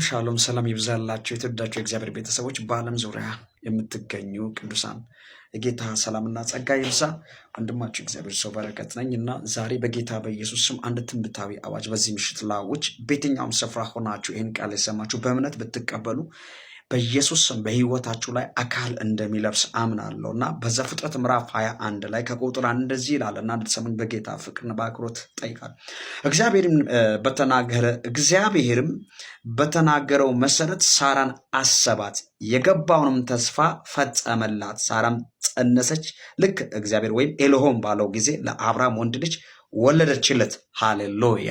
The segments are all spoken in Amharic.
ሻሎም ሰላም ይብዛላችሁ የተወዳችሁ የእግዚአብሔር ቤተሰቦች በዓለም ዙሪያ የምትገኙ ቅዱሳን የጌታ ሰላምና ጸጋ ይብዛ። ወንድማችሁ እግዚአብሔር ሰው በረከት ነኝ እና ዛሬ በጌታ በኢየሱስ ስም አንድ ትንቢታዊ አዋጅ በዚህ ምሽት ላውጅ። በየትኛውም ስፍራ ሆናችሁ ይህን ቃል የሰማችሁ በእምነት ብትቀበሉ በኢየሱስ ስም በህይወታችሁ ላይ አካል እንደሚለብስ አምናለሁ እና በዘፍጥረት ምዕራፍ 21 ላይ ከቁጥር 1 እንደዚህ ይላል እና እንድትሰሙኝ በጌታ ፍቅርና በአክብሮት እጠይቃለሁ። እግዚአብሔርም በተናገረው መሰረት ሳራን አሰባት፣ የገባውንም ተስፋ ፈጸመላት። ሳራም ጸነሰች፣ ልክ እግዚአብሔር ወይም ኤልሆም ባለው ጊዜ ለአብርሃም ወንድ ልጅ ወለደችለት። ሃሌሉያ!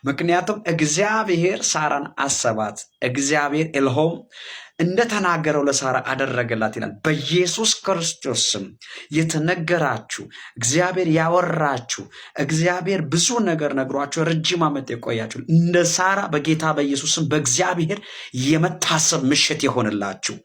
ምክንያቱም እግዚአብሔር ሳራን አሰባት፣ እግዚአብሔር ኤልሆም እንደተናገረው ለሳራ አደረገላት ይላል። በኢየሱስ ክርስቶስ ስም የተነገራችሁ እግዚአብሔር ያወራችሁ እግዚአብሔር ብዙ ነገር ነግሯችሁ ረጅም ዓመት የቆያችሁ እንደ ሳራ በጌታ በኢየሱስ ስም በእግዚአብሔር የመታሰብ ምሽት ይሆንላችሁ።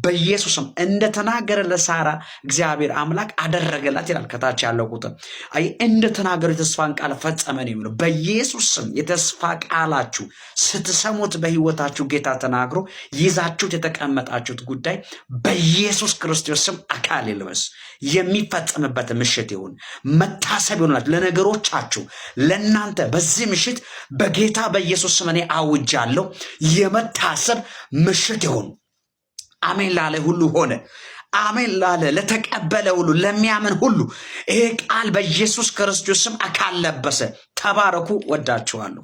በኢየሱስ ስም እንደተናገረ ለሳራ እግዚአብሔር አምላክ አደረገላት ይላል። ከታች ያለው ቁጥር አይ እንደተናገረው የተስፋን ቃል ፈጸመ ነው የሚለው። በኢየሱስ ስም የተስፋ ቃላችሁ ስትሰሙት በህይወታችሁ ጌታ ተናግሮ ይዛችሁ የተቀመጣችሁት ጉዳይ በኢየሱስ ክርስቶስ ስም አካል ይልበስ። የሚፈጸምበት ምሽት ይሁን። መታሰብ ይሆናል ለነገሮቻችሁ ለእናንተ በዚህ ምሽት በጌታ በኢየሱስ ስም እኔ አውጃለሁ። የመታሰብ ምሽት ይሁን። አሜን ላለ ሁሉ ሆነ። አሜን ላለ ለተቀበለ ሁሉ ለሚያምን ሁሉ ይሄ ቃል በኢየሱስ ክርስቶስ ስም አካል ለበሰ። ተባረኩ። ወዳችኋለሁ።